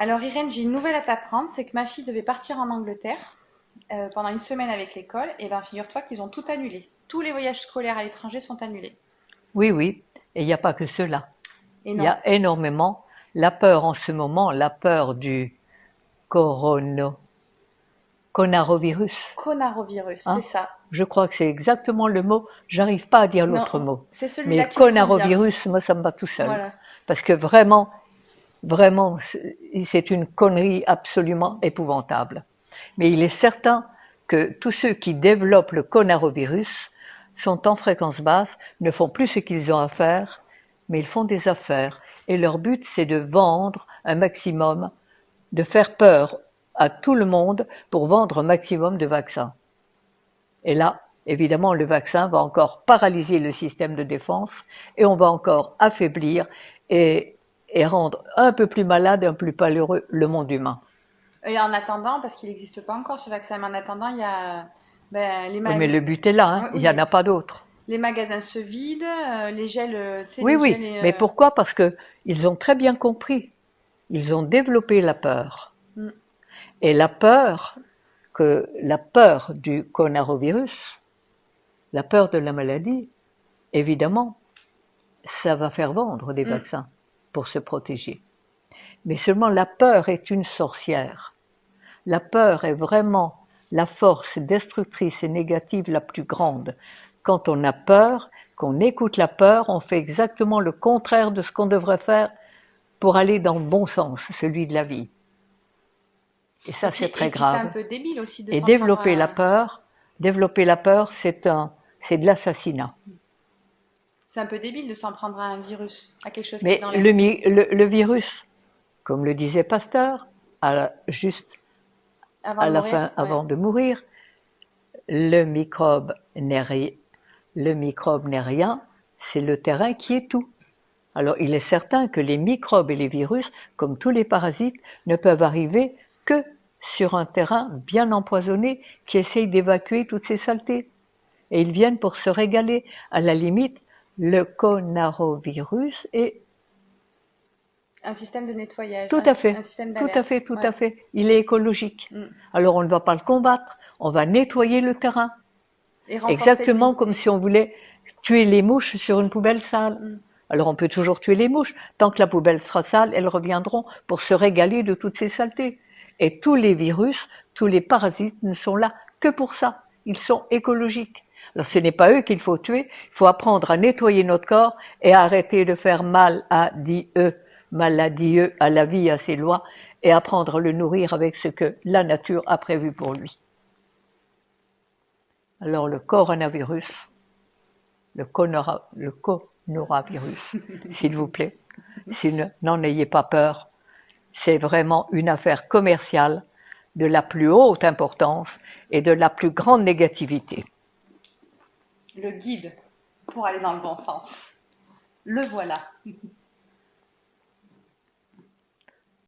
Alors Irène, j'ai une nouvelle à t'apprendre, c'est que ma fille devait partir en Angleterre pendant une semaine avec l'école, et ben figure-toi qu'ils ont tout annulé. Tous les voyages scolaires à l'étranger sont annulés. Oui, oui, et il n'y a pas que cela. Et Il y non, a énormément la peur en ce moment, la peur du coronavirus. coronavirus, c'est Hein? ça. Je crois que c'est exactement le mot. J'arrive pas à dire Non, l'autre mot. c'est Mais celui-là qui me convient. coronavirus, moi, ça me va tout seul. Voilà. Parce que vraiment, vraiment, c'est une connerie absolument épouvantable. Mais il est certain que tous ceux qui développent le coronavirus sont en fréquence basse, ne font plus ce qu'ils ont à faire, mais ils font des affaires. Et leur but, c'est de vendre un maximum, de faire peur à tout le monde pour vendre un maximum de vaccins. Et là, évidemment, le vaccin va encore paralyser le système de défense et on va encore affaiblir et rendre un peu plus malade et un peu plus malheureux le monde humain. Et en attendant, parce qu'il n'existe pas encore ce vaccin, mais en attendant, il y a les, Oui, mais le but est là, hein. Il n'y en oui, a pas d'autre. les magasins se vident, les gels, tu sais, Oui, les gels oui, mais pourquoi? Parce qu'ils ont très bien compris. Ils ont développé la peur. mm, Et la peur du coronavirus, la peur de la maladie, évidemment, ça va faire vendre des mm. vaccins pour se protéger. Mais seulement la peur est une sorcière. La peur est vraiment la force destructrice et négative la plus grande. Quand on a peur, qu'on écoute la peur, on fait exactement le contraire de ce qu'on devrait faire pour aller dans le bon sens, celui de la vie. Et ça, c'est très Et puis c'est un grave. peu débile aussi de Et s'en prendre développer la peur, c'est de l'assassinat. c'est un peu débile de s'en prendre à un virus, à quelque chose qui est Mais dans l'air. le virus, comme le disait Pasteur, juste Avant à de la mourir, fin, ouais. avant de mourir, le microbe n'est rien, c'est le terrain qui est tout. Alors il est certain que les microbes et les virus, comme tous les parasites, ne peuvent arriver que sur un terrain bien empoisonné qui essaye d'évacuer toutes ces saletés. Et ils viennent pour se régaler. À la limite, le coronavirus est Un système de nettoyage, tout à un fait, système tout à d'alerte. fait, tout Ouais. à fait. Il est écologique. Mm. Alors on ne va pas le combattre, on va nettoyer le terrain. Et renforcer Exactement comme l'immunité. si on voulait tuer les mouches sur une poubelle sale. Mm. Alors on peut toujours tuer les mouches. Tant que la poubelle sera sale, elles reviendront pour se régaler de toutes ces saletés. Et tous les virus, tous les parasites ne sont là que pour ça. Ils sont écologiques. Alors ce n'est pas eux qu'il faut tuer, il faut apprendre à nettoyer notre corps et à arrêter de faire mal à la vie, à ses lois, et apprendre à le nourrir avec ce que la nature a prévu pour lui. Alors le coronavirus, le coronavirus, s'il vous plaît, n'en ayez pas peur, c'est vraiment une affaire commerciale de la plus haute importance et de la plus grande négativité. Le guide pour aller dans le bon sens. Le voilà.